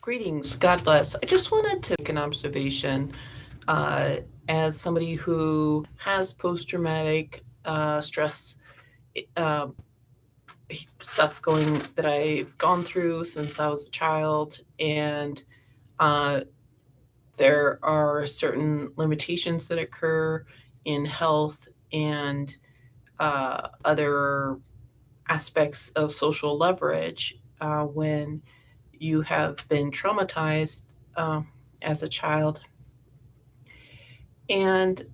Greetings, God bless. I just wanted to make an observation uh, as somebody who has post traumatic stress uh, stuff going that I've gone through since I was a child. And uh, there are certain limitations that occur in health and other aspects of social leverage when you have been traumatized as a child. And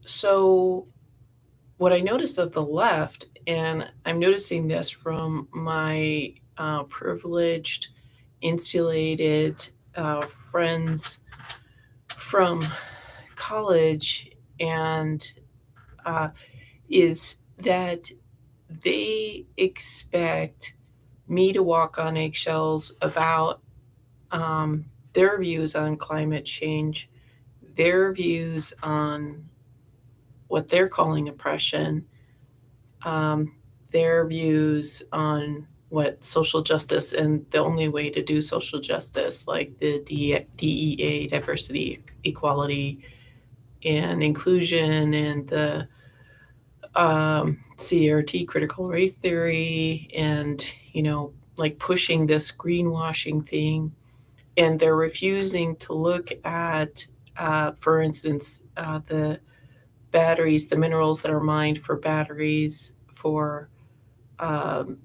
so, what I noticed of the left, and I'm noticing this from my privileged, insulated friends from college, and uh, is that they expect me to walk on eggshells about um, their views on climate change, their views on what they're calling oppression, um, their views on what social justice and the only way to do social justice, like the DEA, diversity, equality, and inclusion, and the CRT, critical race theory, and, like pushing this greenwashing thing. And they're refusing to look at, for instance, the batteries, the minerals that are mined for batteries, for um,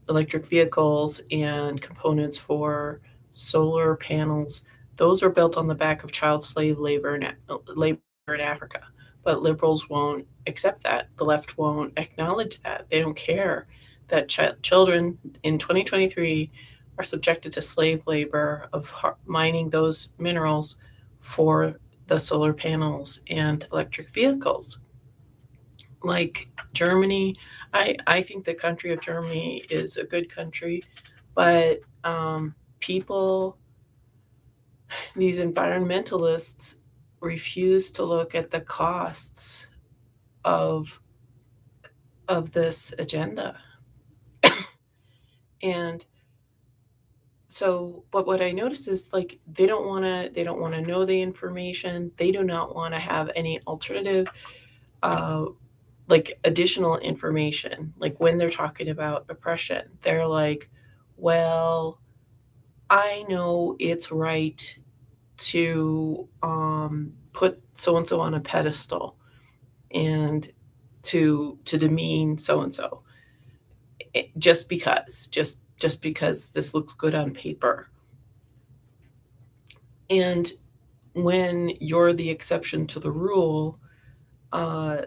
electric vehicles, and components for solar panels. Those are built on the back of child slave labor in Africa. But liberals won't accept that. The left won't acknowledge that. They don't care that children in 2023 are subjected to slave labor of mining those minerals for the solar panels and electric vehicles. Like Germany, I think the country of Germany is a good country, but people, these environmentalists, refuse to look at the costs of this agenda. And so, but what I noticed is, like, they don't want to know the information. They do not want to have any alternative uh, like additional information. Like when they're talking about oppression, they're like, well, I know it's right to put so and so on a pedestal, and to demean so and so, just because this looks good on paper. And when you're the exception to the rule, uh,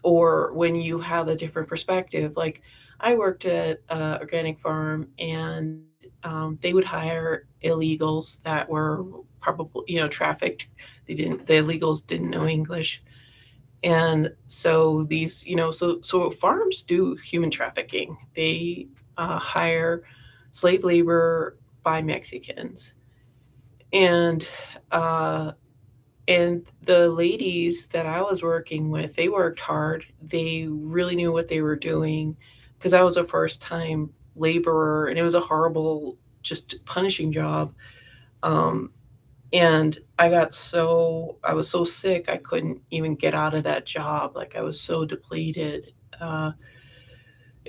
or when you have a different perspective. Like, I worked at an organic farm, and they would hire illegals that were probably, trafficked. The illegals didn't know English. And so these, so farms do human trafficking. They hire slave labor by Mexicans. And uh, and the ladies that I was working with, they worked hard. They really knew what they were doing, because I was a first time laborer, and it was a horrible, just punishing job. Um, and I was so sick, I couldn't even get out of that job. Like, I was so depleted. Uh,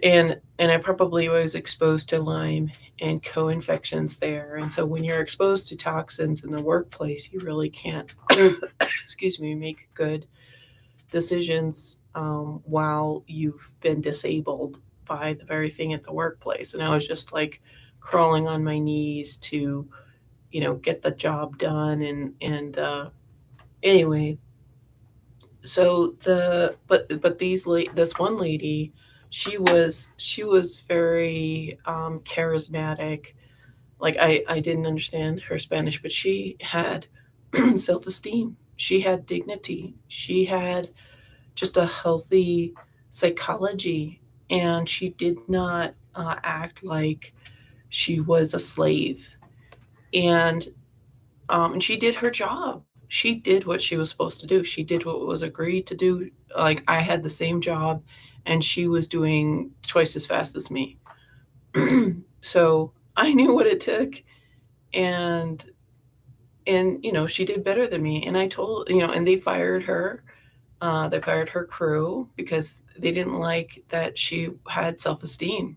and I probably was exposed to Lyme and co-infections there. And so when you're exposed to toxins in the workplace, you really can't, excuse me, make good decisions while you've been disabled by the very thing at the workplace. And I was just like crawling on my knees to, get the job done. And anyway, so this one lady, she was very charismatic. Like, I didn't understand her Spanish, but she had self-esteem, she had dignity, she had just a healthy psychology, and she did not act like she was a slave. And she did her job. She did what she was supposed to do. She did what was agreed to do. Like, I had the same job, and she was doing twice as fast as me. So I knew what it took, and she did better than me. And I told, and they fired her crew because they didn't like that she had self-esteem.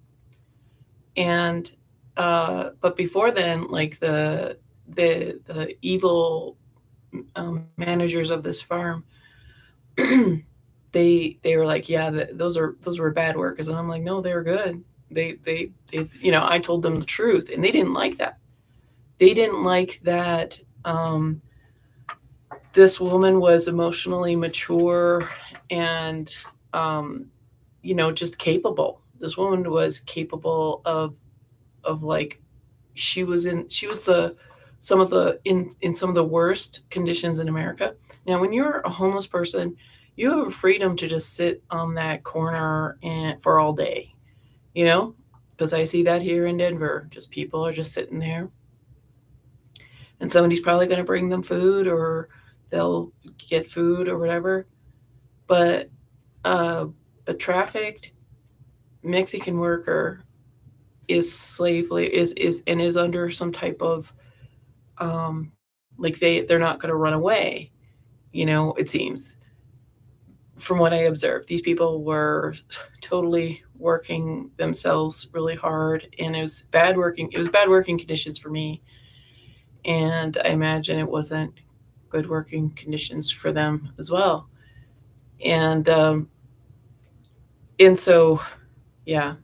And but before then, like the evil managers of this farm, they were like, yeah, those were bad workers, and I'm like, no, they're good. I told them the truth, and they didn't like that. They didn't like that. This woman was emotionally mature and just capable. This woman was capable of like she was the some of the in some of the worst conditions in America. Now, when you're a homeless person, you have a freedom to just sit on that corner and for all day, you know, because I see that here in Denver. Just people are just sitting there, and somebody's probably going to bring them food, or they'll get food or whatever. But uh, a trafficked Mexican worker is is under some type of like they're not going to run away. It seems, from what I observed, these people were totally working themselves really hard, and it was bad working conditions for me, and I imagine it wasn't good working conditions for them as well. And um and so, yeah.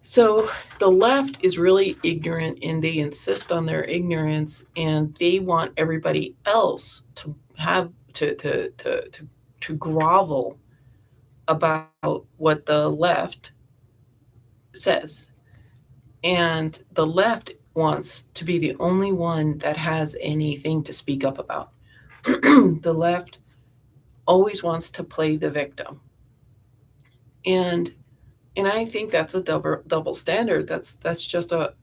So the left is really ignorant, and they insist on their ignorance, and they want everybody else to have to grovel about what the left says. And the left wants to be the only one that has anything to speak up about. The left always wants to play the victim. And I think that's a double standard. That's just a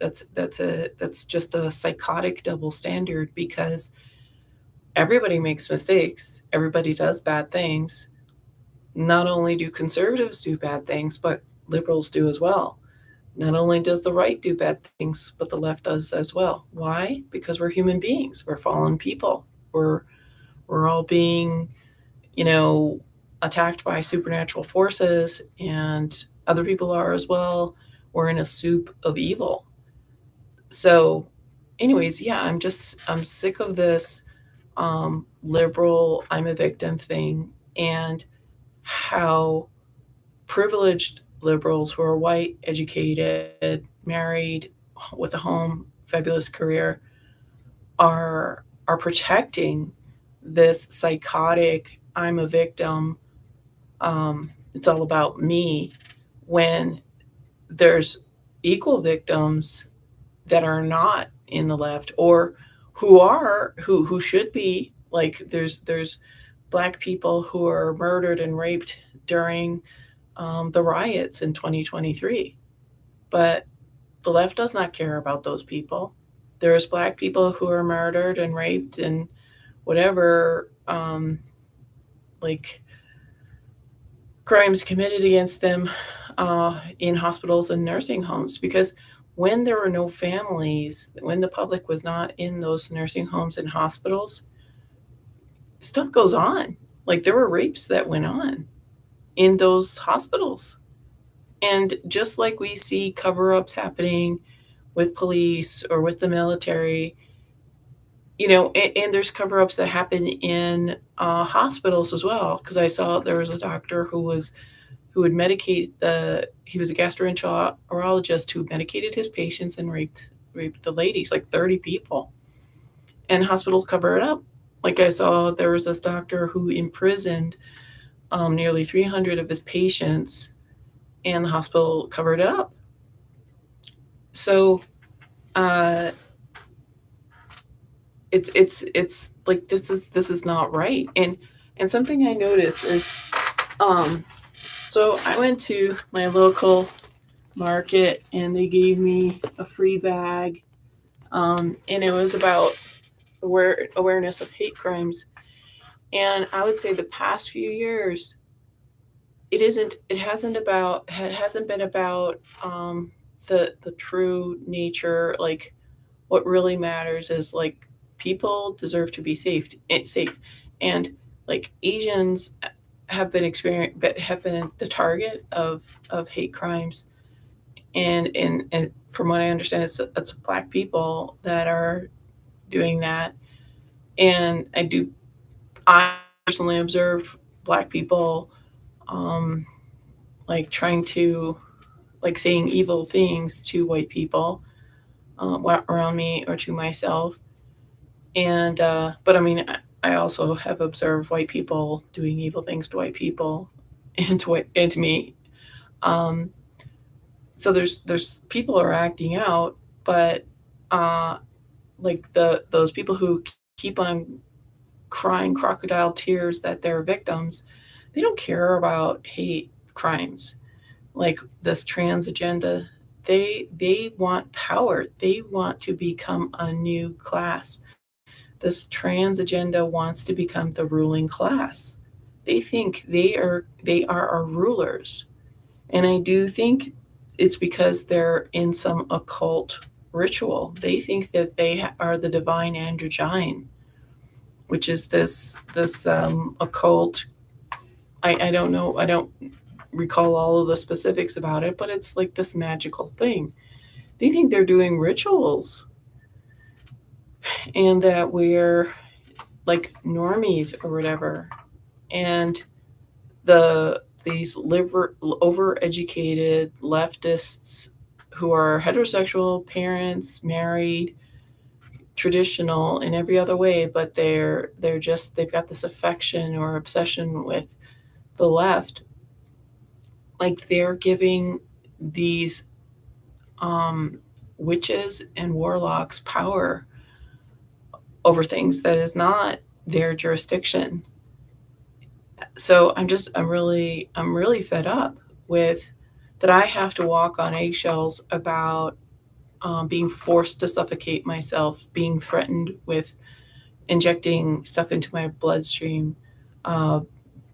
psychotic double standard, because everybody makes mistakes. Everybody does bad things. Not only do conservatives do bad things, but liberals do as well. Not only does the right do bad things, but the left does as well. Why? Because we're human beings. We're fallen people. We're we're all being, you know, attacked by supernatural forces, and other people are as well. We're in a soup of evil. So, anyways, yeah, I'm sick of this liberal I'm a victim thing, and how privileged liberals who are white, educated, married, with a home, fabulous career, are protecting this psychotic I'm a victim, it's all about me, when there's equal victims that are not in the left, or who should be. Like, there's black people who are murdered and raped during the riots in 2023, but the left does not care about those people. There's black people who are murdered and raped and whatever, like crimes committed against them in hospitals and nursing homes, because when there were no families, when the public was not in those nursing homes and hospitals, stuff goes on. Like, there were rapes that went on in those hospitals. And just like we see cover ups happening with police or with the military, and there's cover ups that happen in hospitals as well. Because I saw there was a doctor who would medicate he was a gastroenterologist who medicated his patients and raped the ladies, like 30 people. And hospitals cover it up. Like, I saw there was this doctor who imprisoned nearly 300 of his patients, and the hospital covered it up. So uh, it's like, this is not right. And something I noticed is, um, so I went to my local market, and they gave me a free bag, and it was about awareness of hate crimes. And I would say the past few years, it hasn't been about the true nature, like What really matters is like people deserve to be safe, and like Asians have been the target of hate crimes, and from what I understand, it's black people that are doing that, and I personally observe black people um, like trying to like saying evil things to white people around me or to myself. And but I mean, I also have observed white people doing evil things to white people and to me. Um, so there's people are acting out, but uh, like those people who keep on crying crocodile tears that they're victims, they don't care about hate crimes like this trans agenda. They want power. They want to become a new class. This trans agenda wants to become the ruling class. They think they are our rulers. And I do think it's because they're in some occult ritual. They think that are the divine androgyne, which is this occult. I don't know. I don't recall all of the specifics about it, but it's like this magical thing. They think they're doing rituals and that we're like normies or whatever. And these overeducated leftists who are heterosexual parents, married, traditional in every other way, but they've got this affection or obsession with the left. Like they're giving these um, witches and warlocks power over things that is not their jurisdiction. So I'm really fed up with that. I have to walk on eggshells about being forced to suffocate myself, being threatened with injecting stuff into my bloodstream, uh,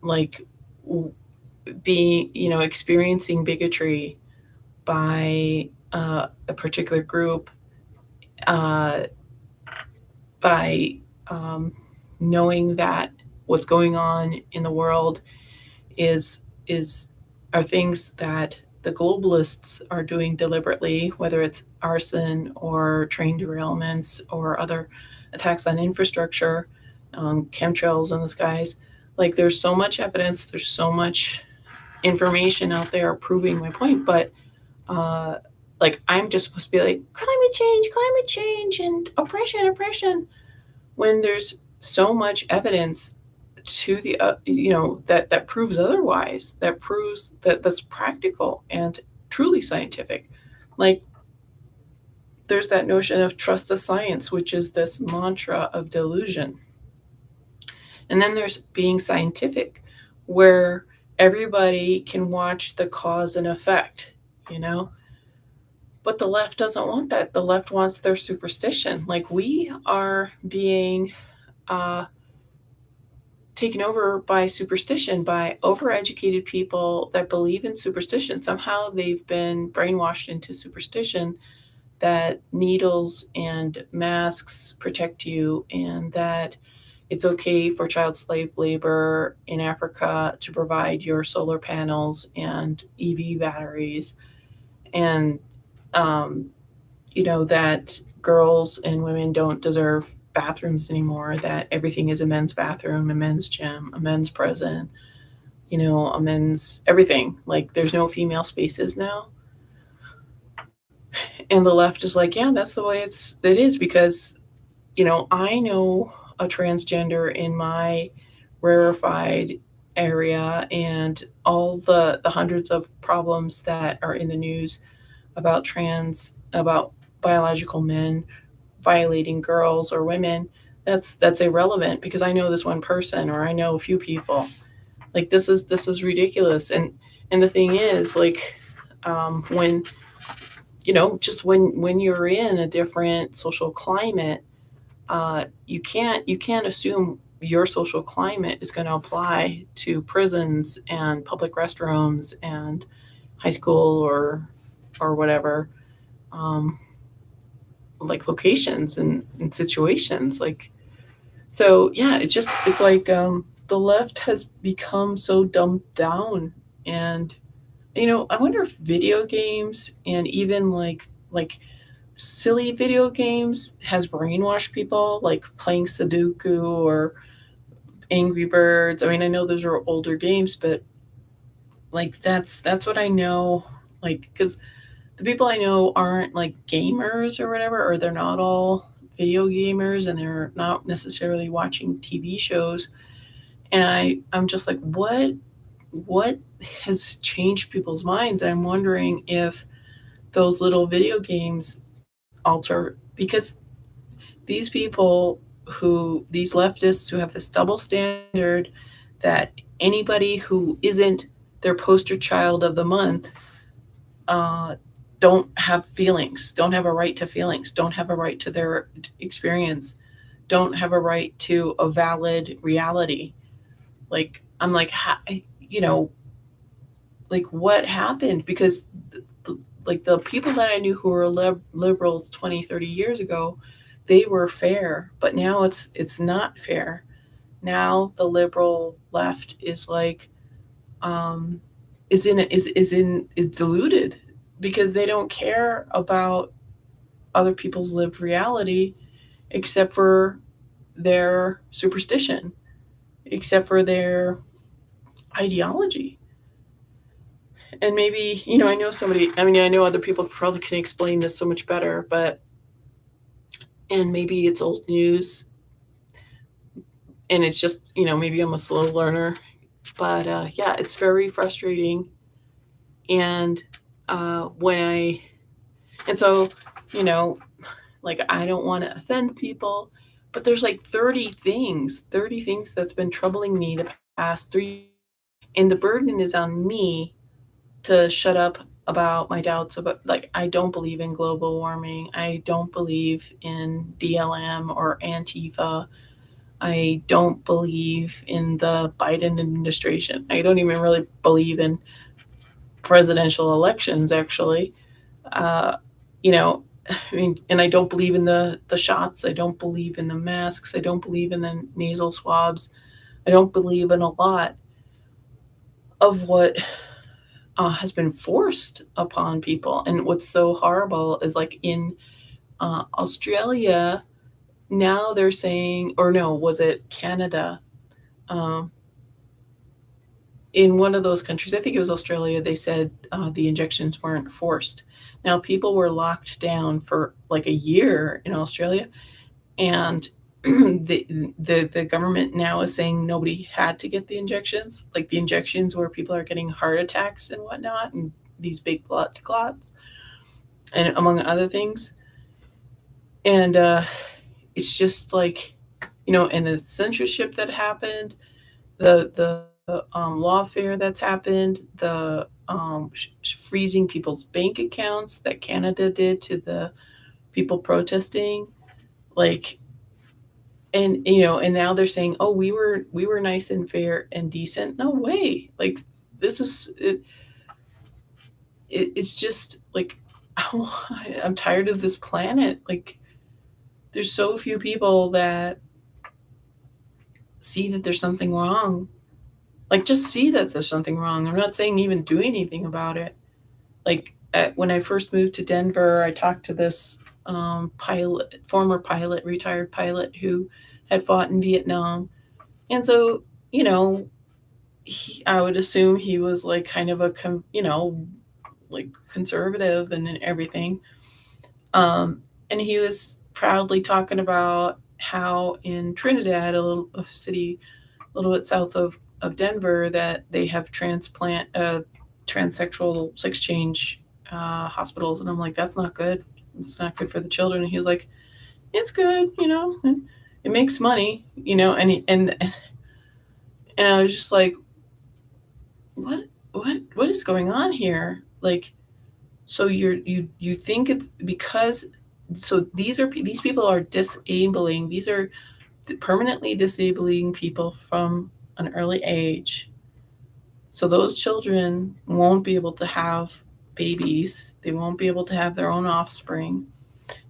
like being, experiencing bigotry by a particular group, uh, by knowing that what's going on in the world is are things that the globalists are doing deliberately, whether it's arson or train derailments or other attacks on infrastructure, chemtrails in the skies. Like there's so much evidence, there's so much information out there proving my point, but uh, like I'm just supposed to be like climate change, and oppression, when there's so much evidence to the that proves otherwise, that proves that that's practical and truly scientific. Like there's that notion of trust the science, which is this mantra of delusion. And then there's being scientific, where everybody can watch the cause and effect, you know but the left doesn't want that. The left wants their superstition. Like we are being uh taken over by superstition, by overeducated people that believe in superstition. Somehow they've been brainwashed into superstition that needles and masks protect you, and that it's okay for child slave labor in Africa to provide your solar panels and EV batteries, and um, that girls and women don't deserve bathrooms anymore, that everything is a men's bathroom, a men's gym, a men's prison, a men's everything. Like there's no female spaces now. And the left is like, yeah, that's the way it is, because, I know a transgender in my rarefied area, and all the hundreds of problems that are in the news about biological men violating girls or women. That's irrelevant, because I know this one person, or I know a few people. Like this is ridiculous. And the thing is, like, when just when you're in a different social climate, you can't assume your social climate is going to apply to prisons and public restrooms and high school or whatever. um, like locations and situations. Like, so yeah, it's like the left has become so dumbed down. And I wonder if video games and even like silly video games has brainwashed people, like playing Sudoku or Angry Birds. I mean, I know those are older games, but like that's what I know. Like, because the people I know aren't like gamers or whatever, or they're not all video gamers, and they're not necessarily watching TV shows. And I'm just like, what has changed people's minds? And I'm wondering if those little video games alter, because these people these leftists who have this double standard that anybody who isn't their poster child of the month uh, don't have feelings, don't have a right to feelings, don't have a right to their experience, don't have a right to a valid reality. Like, I'm like, you know, like what happened? Because like the people that I knew who were liberals 20, 30 years ago, they were fair, but now it's not fair. Now the liberal left is like, um, is diluted, because they don't care about other people's lived reality, except for their superstition, except for their ideology. And maybe, I know somebody, I mean, I know other people probably can explain this so much better, but, and maybe it's old news, and it's just, maybe I'm a slow learner, but yeah, it's very frustrating. And when and so, you know, like, I don't want to offend people, but there's like 30 things that's been troubling me the past 3, and the burden is on me to shut up about my doubts about, like, I don't believe in global warming. I don't believe in BLM or Antifa. I don't believe in the Biden administration. I don't even really believe in presidential elections, actually. Uh, you know, I mean, and I don't believe in the shots. I don't believe in the masks. I don't believe in the nasal swabs. I don't believe in a lot of what has been forced upon people. And what's so horrible is, like, in Australia, now they're saying, or no, was it Canada? Um, in one of those countries, I think it was Australia, they said the injections weren't forced. Now, people were locked down for like a year in Australia, and the government now is saying nobody had to get the injections, like the injections where people are getting heart attacks and whatnot, and these big blood clots, and among other things. And it's just like, and the censorship that happened, the lawfare that's happened, the freezing people's bank accounts that Canada did to the people protesting, like, and now they're saying, oh, we were nice and fair and decent. No way. Like, this is it's just like, I'm tired of this planet. Like, there's so few people that see that there's something wrong. Like, just see that there's something wrong. I'm not saying even do anything about it. Like, when I first moved to Denver, I talked to this former pilot, retired pilot, who had fought in Vietnam. And so, I would assume he was like kind of like conservative and everything. And he was proudly talking about how in Trinidad, a city a little bit south of Denver, that they have transsexual sex change hospitals. And I'm like, that's not good. It's not good for the children. And he was like, it's good, and it makes money, and I was just like, what is going on here? Like, so you think it's because, so these people are disabling. These are permanently disabling people from an early age. So those children won't be able to have babies. They won't be able to have their own offspring.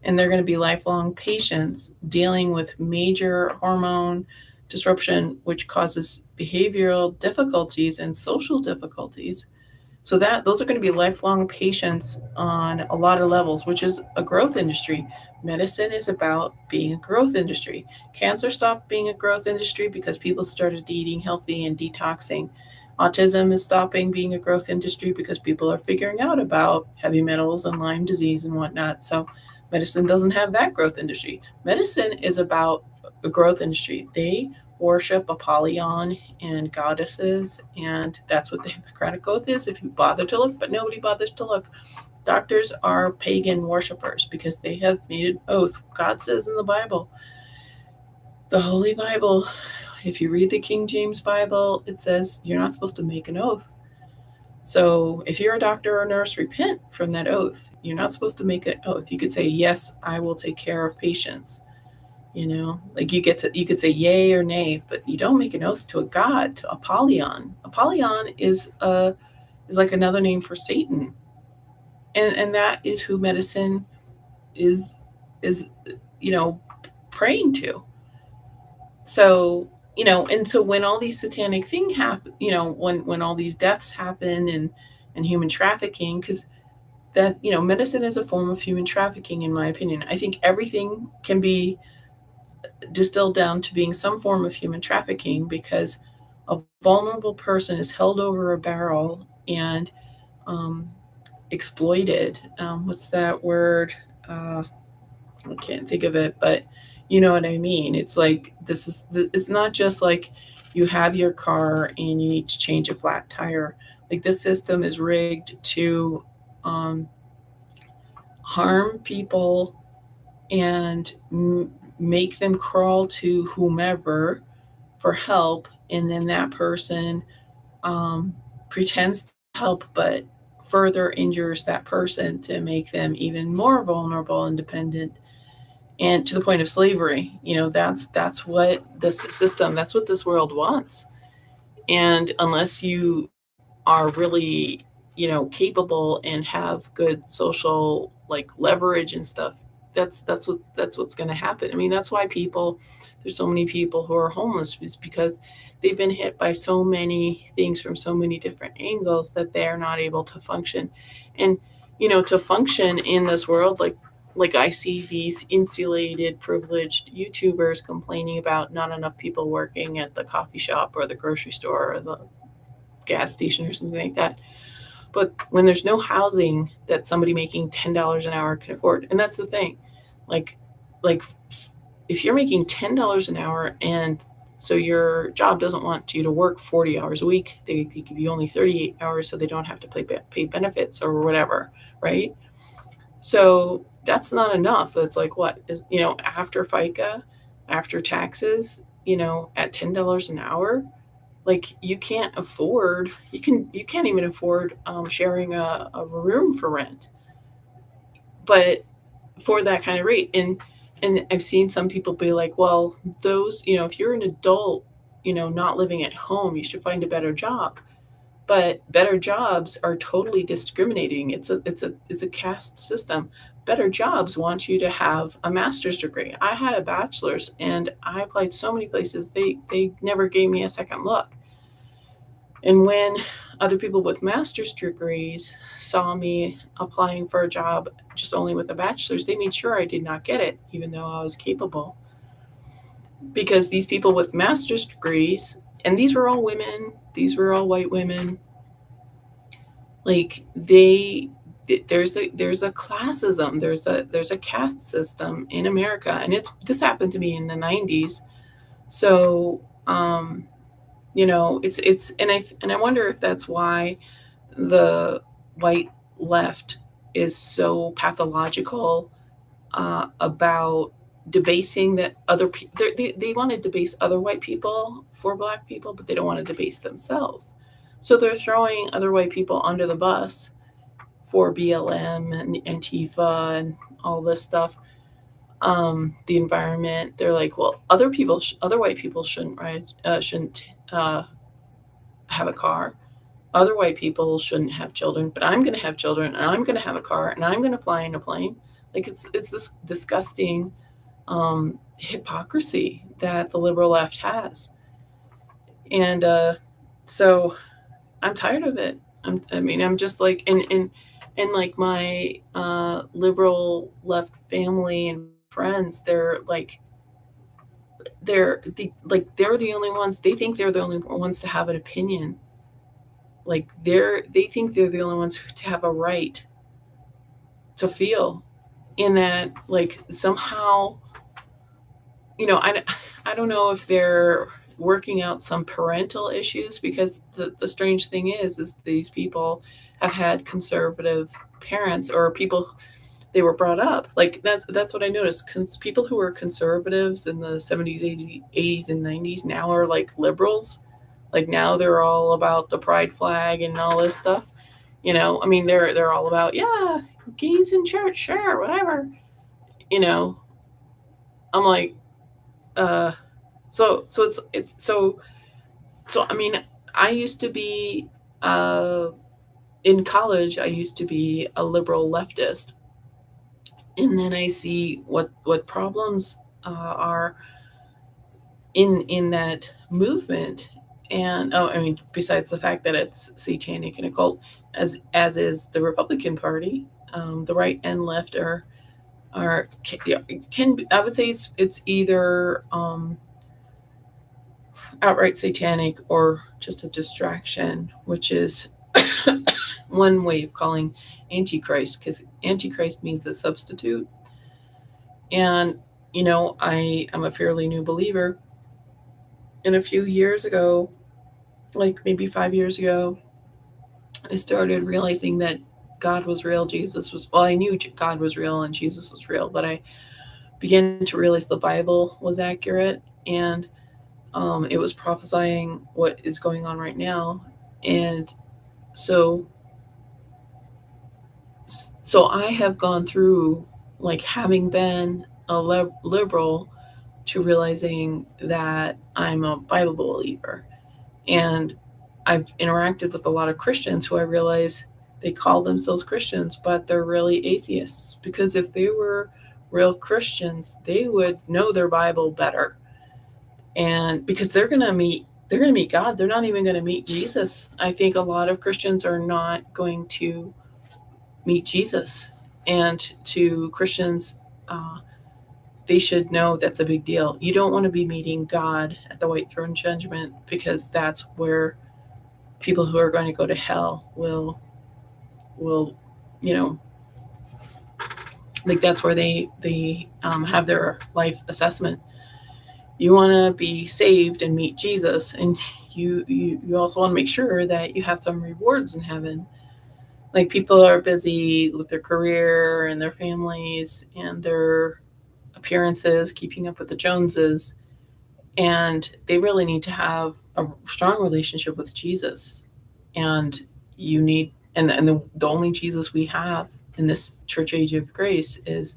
and they're going to be lifelong patients dealing with major hormone disruption, which causes behavioral difficulties and social difficulties. So that those are going to be lifelong patients on a lot of levels, which is a growth industry. Medicine is about being a growth industry. Cancer stopped being a growth industry because people started eating healthy and detoxing. Autism is stopping being a growth industry because people are figuring out about heavy metals and Lyme disease and whatnot. So medicine doesn't have that growth industry. Medicine is about a growth industry. They worship Apollyon and goddesses, and that's what the Hippocratic Oath is if you bother to look, but nobody bothers to look. Doctors are pagan worshippers because they have made an oath. God says in the Bible, the Holy Bible, if you read the King James Bible, it says you're not supposed to make an oath. So if you're a doctor or a nurse, repent from that oath. You're not supposed to make an oath. You could say, yes, I will take care of patients. Like you could say yay or nay, but you don't make an oath to a god, to Apollyon. Apollyon is like another name for Satan. And that is who medicine is is you know praying to. So and so when all these satanic things happen, when all these deaths happen, and human trafficking, because that medicine is a form of human trafficking, in my opinion. I think everything can be distilled down to being some form of human trafficking, because a vulnerable person is held over a barrel and um, exploited. What's that word? I can't think of it, but you know what I mean. It's like it's not just like you have your car and you need to change a flat tire. Like, this system is rigged to um, harm people and make them crawl to whomever for help, and then that person um, pretends to help, but further injures that person to make them even more vulnerable and dependent, and to the point of slavery. That's what this system, that's what this world wants. And unless you are really capable and have good social, like, leverage and stuff, that's what's going to happen. I mean, that's why there's so many people who are homeless, is because they've been hit by so many things from so many different angles that they're not able to function. And to function in this world, like I see these insulated, privileged YouTubers complaining about not enough people working at the coffee shop or the grocery store or the gas station or something like that. But when there's no housing that somebody making $10 an hour can afford, and that's the thing, like, like if you're making $10 an hour, and so your job doesn't want you to work 40 hours a week, they give you only 38 hours so they don't have to pay benefits or whatever, right? So that's not enough. It's like, what is, after FICA, after taxes, at $10 an hour, like, you can't even afford sharing a room for rent, but for that kind of rate. And I've seen some people be like, well, those, if you're an adult, not living at home, you should find a better job. But better jobs are totally discriminating. It's a caste system. Better jobs want you to have a master's degree. I had a bachelor's and I applied so many places, they never gave me a second look. And when other people with master's degrees saw me applying for a job just only with a bachelor's, they made sure I did not get it, even though I was capable. Because these people with master's degrees, and these were all women, these were all white women, like, there's a classism, there's a caste system in America, and this happened to me in the 90s. So it's and I wonder if that's why the white left is so pathological about debasing that other people. They want to debase other white people for black people, but they don't want to debase themselves. So they're throwing other white people under the bus for BLM and Antifa and all this stuff. The environment. They're like, well, other white people shouldn't have a car. Other white people shouldn't have children, but I'm going to have children, and I'm going to have a car, and I'm going to fly in a plane. Like it's this disgusting hypocrisy that the liberal left has, and so I'm tired of it. I mean, I'm just like, and like my liberal left family and friends, they're the only ones. They think they're the only ones to have an opinion. Like they think they're the only ones to have a right to feel, in that like somehow, I don't know if they're working out some parental issues, because the strange thing is these people have had conservative parents, or people they were brought up like that's what I noticed. People who were conservatives in the 70s, 80s and 90s now are like liberals. Like now they're all about the pride flag and all this stuff. I mean, they're all about, yeah, gays in church, sure, whatever. you know I'm like, uh so I mean, I used to be, uh in college, I used to be a liberal leftist, and then I see what problems are in that movement. And oh, I mean, besides the fact that it's satanic and occult, as is the Republican Party, the right and left are can I would say it's either outright satanic or just a distraction, which is one way of calling antichrist, because antichrist means a substitute. And I am a fairly new believer, and a few years ago, like maybe 5 years ago, I started realizing that God was real, Jesus was, well, I knew God was real and Jesus was real, but I began to realize the Bible was accurate, and it was prophesying what is going on right now. And so so I have gone through, like, having been a liberal, to realizing that I'm a Bible believer. And I've interacted with a lot of Christians who I realize they call themselves Christians, but they're really atheists. Because if they were real Christians, they would know their Bible better. And because they're going to meet God, they're not even going to meet Jesus. I think a lot of Christians are not going to meet Jesus. And to Christians, uh, they should know that's a big deal. You don't want to be meeting God at the white throne judgment, because that's where people who are going to go to hell will you know like that's where they have their life assessment. You want to be saved and meet Jesus, and you also want to make sure that you have some rewards in heaven. Like, people are busy with their career and their families and their appearances, keeping up with the Joneses, and they really need to have a strong relationship with Jesus. And you need and the only Jesus we have in this church age of grace is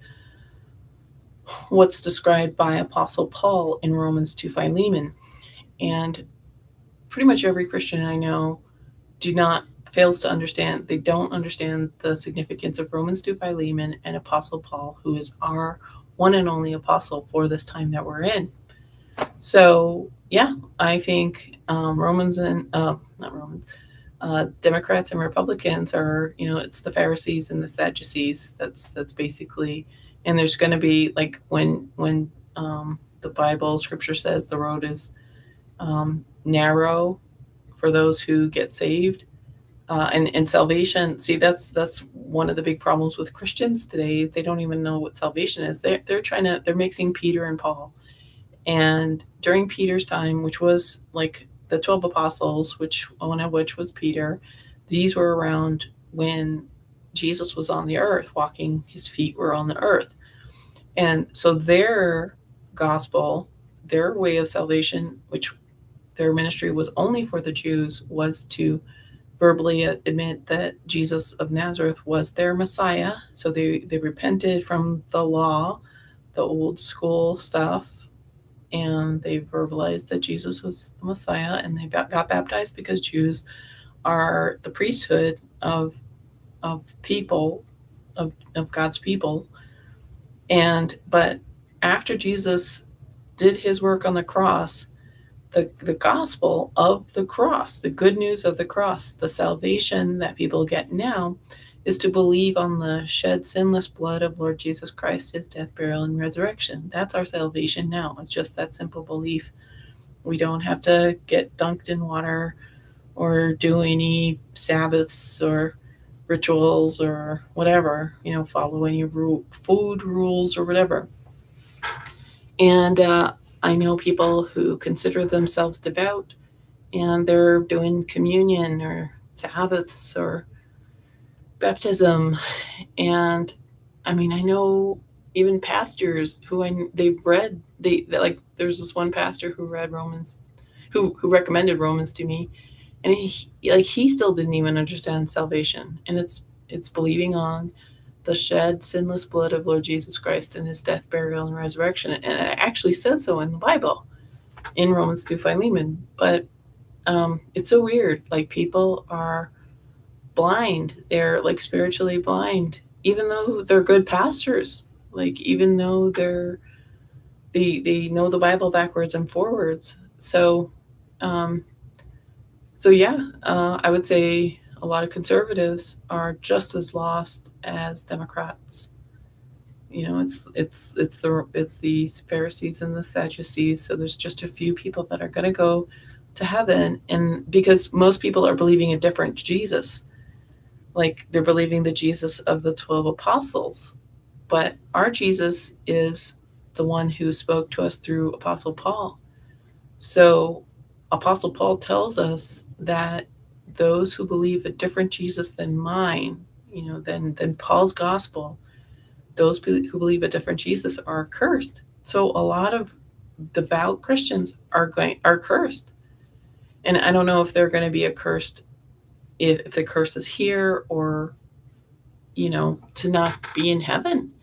what's described by Apostle Paul in Romans 2 Philemon. And pretty much every Christian I know do not fails to understand. They don't understand the significance of Romans 2 Philemon and Apostle Paul, who is our one and only apostle for this time that we're in. So yeah, I think Romans and not Romans, Democrats and Republicans are, it's the Pharisees and the Sadducees. That's basically, and there's going to be, like, when the Bible scripture says the road is narrow for those who get saved, and salvation. See, that's one of the big problems with Christians today. Is they don't even know what salvation is. They're mixing Peter and Paul. And during Peter's time, which was like the 12 apostles, which one of which was Peter, these were around when Jesus was on the earth, walking, his feet were on the earth. And so their gospel, their way of salvation, which their ministry was only for the Jews, was to verbally admit that Jesus of Nazareth was their Messiah. So they repented from the law, the old school stuff, and they verbalized that Jesus was the Messiah, and they got baptized, because Jews are the priesthood of people, of God's people. But after Jesus did his work on the cross, the gospel of the cross, the good news of the cross, the salvation that people get now, is to believe on the shed sinless blood of Lord Jesus Christ, his death, burial, and resurrection. That's our salvation now. It's just that simple belief. We don't have to get dunked in water or do any Sabbaths or rituals or whatever, follow any food rules or whatever. And I know people who consider themselves devout and they're doing communion or Sabbaths or baptism. And I mean, I know even pastors who they've read, they like, there's this one pastor who read Romans, who recommended Romans to me, and he still didn't even understand salvation, and it's believing on the shed sinless blood of Lord Jesus Christ and his death, burial, and resurrection. And it actually says so in the Bible, in Romans 2 Philemon. But it's so weird. Like, people are blind. They're like spiritually blind, even though they're good pastors. Like, even though they know the Bible backwards and forwards. Um, so yeah, I would say a lot of conservatives are just as lost as Democrats. It's the Pharisees and the Sadducees. So there's just a few people that are going to go to heaven, and because most people are believing a different Jesus, like they're believing the Jesus of the 12 apostles, but our Jesus is the one who spoke to us through Apostle Paul. So Apostle Paul tells us that those who believe a different Jesus than mine, than Paul's gospel, those who believe a different Jesus are cursed. So a lot of devout Christians are cursed. And I don't know if they're going to be accursed if the curse is here, or to not be in heaven.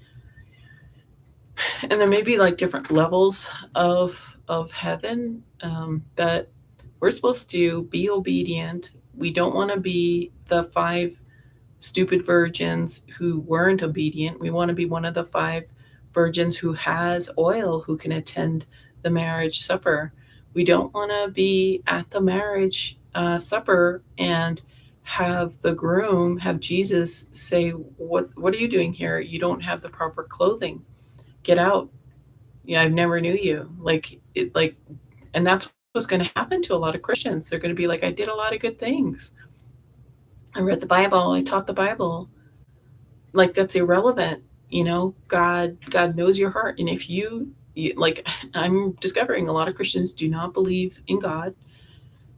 And there may be like different levels of heaven, that we're supposed to be obedient. We don't want to be the 5 stupid virgins who weren't obedient. We want to be one of the 5 virgins who has oil, who can attend the marriage supper. We don't want to be at the marriage supper and have the groom, have Jesus say, what are you doing here? You don't have the proper clothing. Get out. Yeah, I've never knew you. And that's what's going to happen to a lot of Christians. They're going to be like, I did a lot of good things. I read the Bible. I taught the Bible. Like, that's irrelevant. God knows your heart. And if like, I'm discovering a lot of Christians do not believe in God.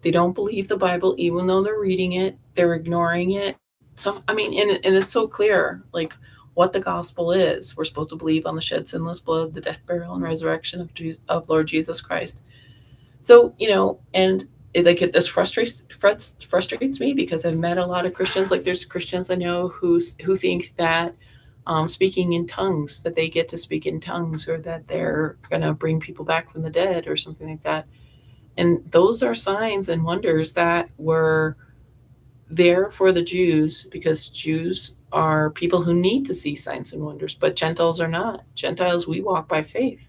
They don't believe the Bible, even though they're reading it. They're ignoring it. And it's so clear, like, what the gospel is. We're supposed to believe on the shed sinless blood, the death, burial, and resurrection of Lord Jesus Christ. So, and this frustrates me, because I've met a lot of Christians. Like, there's Christians I know who think that speaking in tongues, that they get to speak in tongues, or that they're gonna bring people back from the dead or something like that. And those are signs and wonders that were there for the Jews, because Jews are people who need to see signs and wonders, but Gentiles are not. Gentiles, we walk by faith.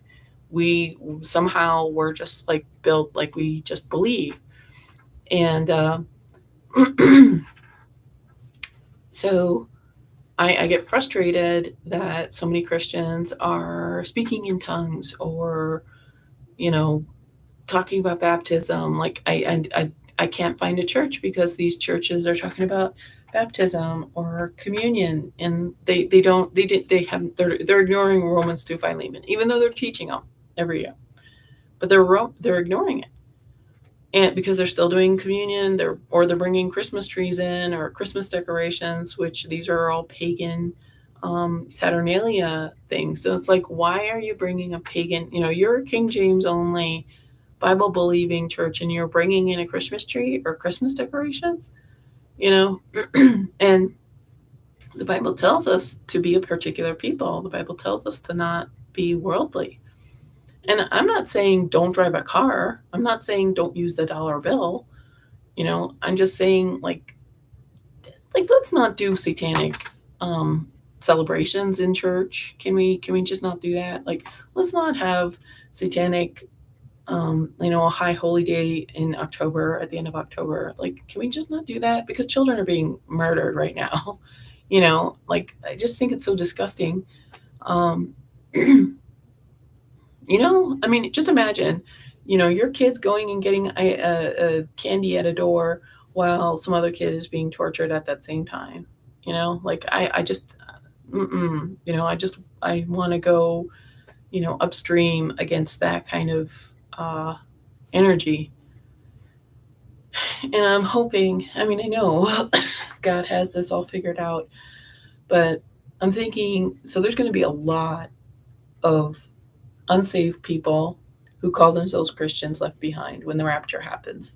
We somehow were just like built, like we just believe. And so I get frustrated that so many Christians are speaking in tongues, or talking about baptism. Like, I can't find a church, because these churches are talking about baptism or communion, and they're ignoring Romans 2 Philemon, even though they're teaching them every year. But they're ignoring it, and because they're still doing communion, they're bringing Christmas trees in, or Christmas decorations, which these are all pagan Saturnalia things. So it's like, why are you bringing a pagan? You're a King James only Bible believing church, and you're bringing in a Christmas tree or Christmas decorations. And the Bible tells us to be a particular people. The Bible tells us to not be worldly. And I'm not saying don't drive a car. I'm not saying don't use the dollar bill. I'm just saying, like let's not do satanic celebrations in church. Can we just not do that? Like, let's not have satanic, a high holy day in October, at the end of October. Like, can we just not do that? Because children are being murdered right now. Like, I just think it's so disgusting. Um, I mean, just imagine, your kid's going and getting a candy at a door while some other kid is being tortured at that same time. Like, I just, I want to go, upstream against that kind of uh, energy. And I'm hoping, I mean, I know God has this all figured out, but I'm thinking, so there's going to be a lot of unsaved people who call themselves Christians left behind when the rapture happens.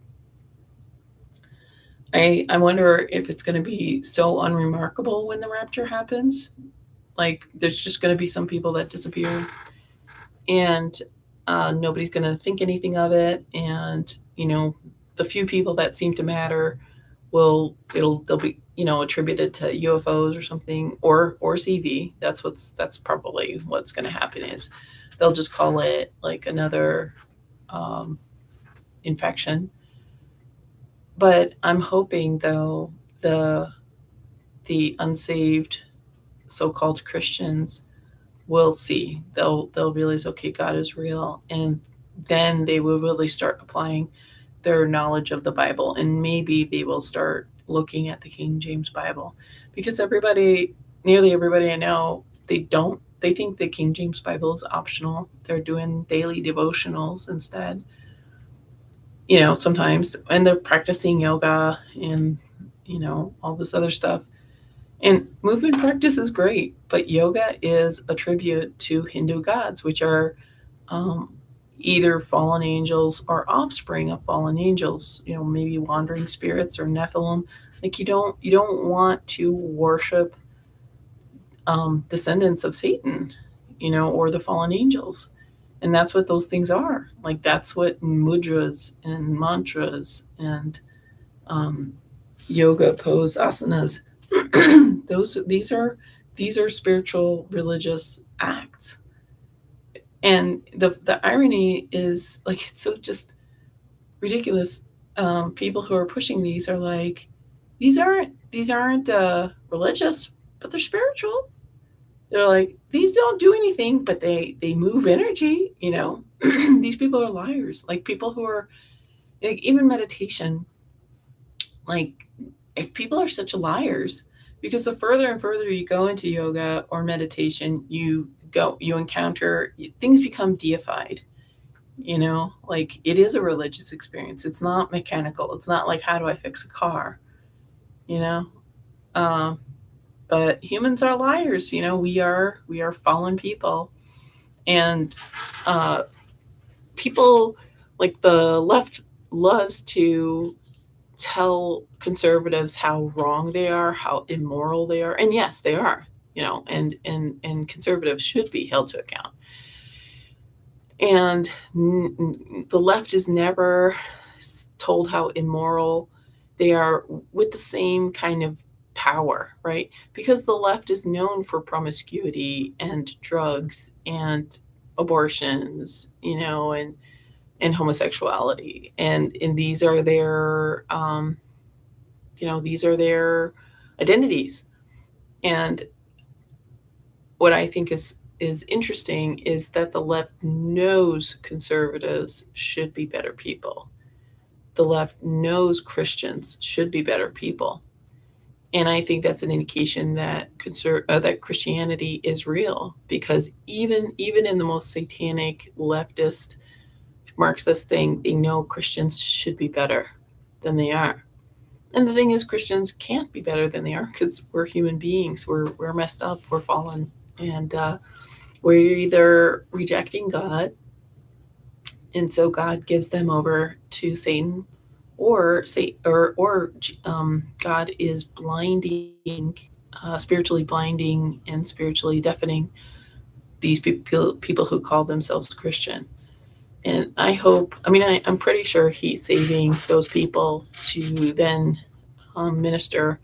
I wonder if it's going to be so unremarkable when the rapture happens. Like, there's just going to be some people that disappear, and nobody's going to think anything of it. And, the few people that seem to matter they'll be, attributed to UFOs or something, or CV. That's probably what's going to happen, is they'll just call it like another um, infection. But I'm hoping, though, the unsaved so-called Christians will see. They'll realize, okay, God is real, and then they will really start applying their knowledge of the Bible, and maybe they will start looking at the King James Bible, because nearly everybody I know, they think the King James Bible is optional. They're doing daily devotionals instead. Sometimes, and they're practicing yoga and all this other stuff. And movement practice is great, but yoga is a tribute to Hindu gods, which are um, either fallen angels or offspring of fallen angels. Maybe wandering spirits or Nephilim. Like, you don't want to worship descendants of Satan, or the fallen angels. And that's what those things are. Like, that's what mudras and mantras and um, yoga pose asanas. These are spiritual religious acts. And the irony is, like, it's so just ridiculous. People who are pushing these are like, these aren't religious, but they're spiritual. They're like, these don't do anything, but they move energy. These people are liars. Like, people who are, like, even meditation. Like, if people are such liars, because the further and further you go into yoga or meditation, you encounter things become deified. Like, it is a religious experience. It's not mechanical. It's not like, how do I fix a car? You know, um, but humans are liars. We are fallen people, and uh, people, like, the left loves to tell conservatives how wrong they are, how immoral they are, and yes, they are. And conservatives should be held to account. And the left is never told how immoral they are with the same kind of power, right? Because the left is known for promiscuity and drugs and abortions, and homosexuality, and these are their identities. And what I think is interesting is that the left knows conservatives should be better people. The left knows Christians should be better people. And I think that's an indication that that Christianity is real, because even in the most satanic leftist Marxist thing, they know Christians should be better than they are. And the thing is, Christians can't be better than they are, because we're human beings. We're messed up. We're fallen, and we're either rejecting God, and so God gives them over to Satan, or God is spiritually blinding and spiritually deafening these people who call themselves Christian. And I'm pretty sure he's saving those people to then minister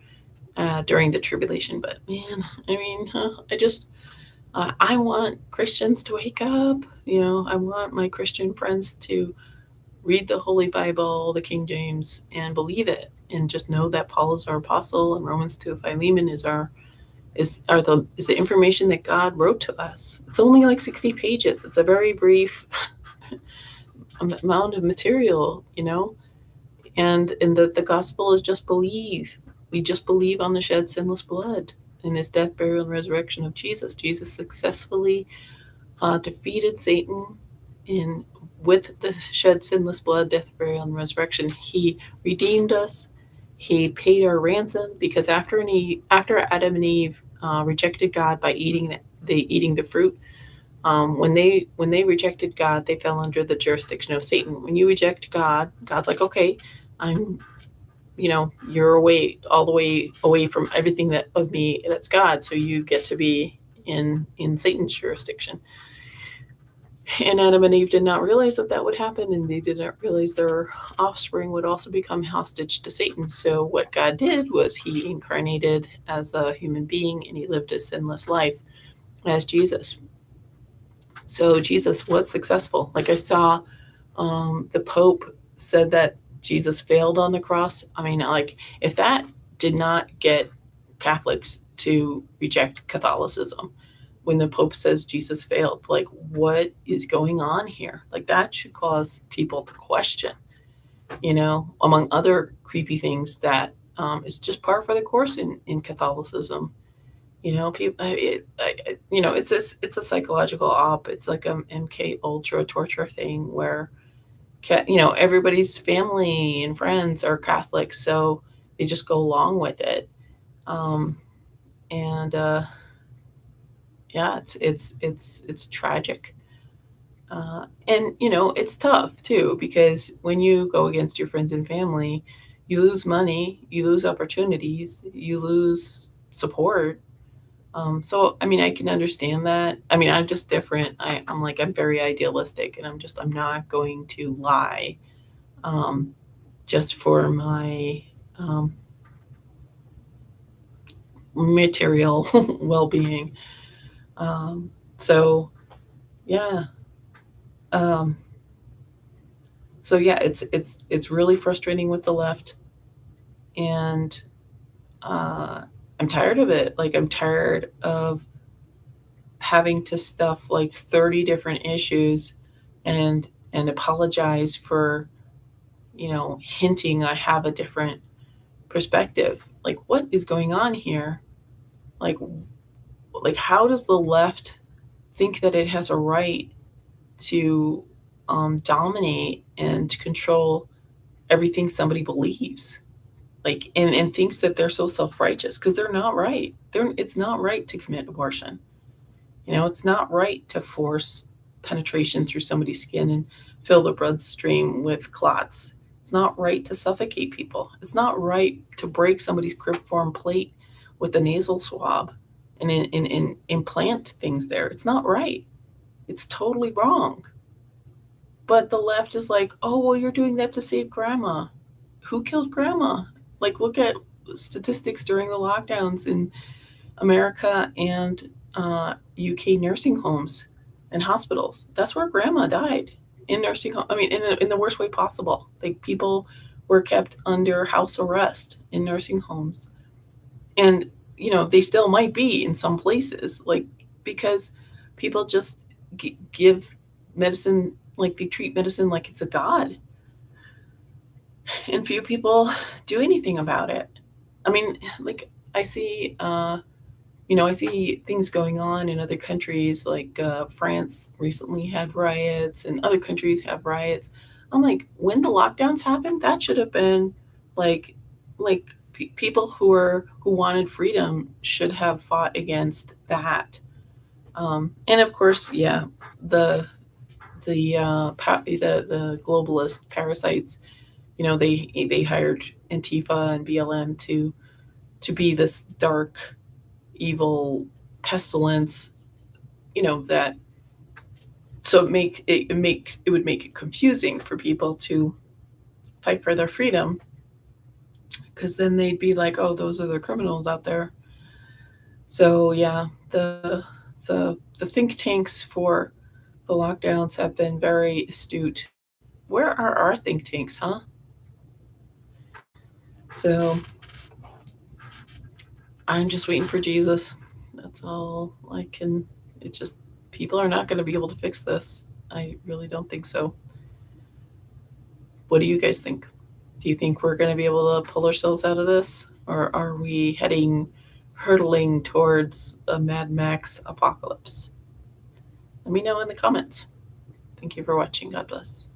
during the tribulation. But man, I mean, I want Christians to wake up. I want my Christian friends to read the Holy Bible, the King James, and believe it, and just know that Paul is our apostle and Romans 2 Philemon is the information that God wrote to us. It's only like 60 pages. It's a very brief amount of material, and the gospel is just believe. We just believe on the shed sinless blood in his death, burial, and resurrection of Jesus. Jesus successfully defeated Satan in with the shed sinless blood, death, burial, and resurrection. He redeemed us. He paid our ransom because after Adam and Eve rejected God by eating the fruit, when they rejected God, they fell under the jurisdiction of Satan. When you reject God, God's like, okay, I'm you're away all the way away from everything that of me that's God, so you get to be in Satan's jurisdiction. And Adam and Eve did not realize that would happen, and they did not realize their offspring would also become hostage to Satan. So what God did was he incarnated as a human being, and he lived a sinless life as Jesus. So Jesus was successful. Like I saw, the Pope said that Jesus failed on the cross. I mean, like, if that did not get Catholics to reject Catholicism, when the Pope says Jesus failed, like, what is going on here? Like, that should cause people to question, among other creepy things that is just par for the course in Catholicism. People, it's a psychological op. It's like a MK Ultra torture thing where everybody's family and friends are Catholic, so they just go along with it. Um, and Yeah, it's tragic. And it's tough too because when you go against your friends and family, you lose money, you lose opportunities, you lose support. So I mean, I can understand that. I mean, I'm just different. I'm very idealistic, and I'm not going to lie, um, just for my um, material well-being. Um, so yeah, um, it's really frustrating with the left, and I'm tired of it. Like, I'm tired of having to stuff like 30 different issues and apologize for hinting I have a different perspective. Like, what is going on here? Like how does the left think that it has a right to dominate and control everything somebody believes? Like, and thinks that they're so self-righteous because they're not right. It's not right to commit abortion. It's not right to force penetration through somebody's skin and fill the bloodstream with clots. It's not right to suffocate people. It's not right to break somebody's cribriform plate with a nasal swab and implant things there. It's not right. It's totally wrong. But the left is like, oh, well, you're doing that to save grandma. Who killed grandma? Like, look at statistics during the lockdowns in America and UK nursing homes and hospitals. That's where grandma died, in nursing home. I mean, in the worst way possible. Like, people were kept under house arrest in nursing homes, and they still might be in some places, like, because people just give medicine, like they treat medicine like it's a god, and few people do anything about it. I mean, like, I see things going on in other countries, like France recently had riots, and other countries have riots. I'm like, when the lockdowns happened, that should have been like, people who wanted freedom should have fought against that. And of course, yeah, the the globalist parasites. They hired Antifa and BLM to be this dark, evil pestilence, that so it would make it confusing for people to fight for their freedom. because then they'd be like, oh, those are the criminals out there. So yeah, the think tanks for the lockdowns have been very astute. Where are our think tanks, huh? So I'm just waiting for Jesus. That's all I can. It's just people are not going to be able to fix this. I really don't think so. What do you guys think? Do you think we're going to be able to pull ourselves out of this? Or are we hurtling towards a Mad Max apocalypse? Let me know in the comments. Thank you for watching. God bless.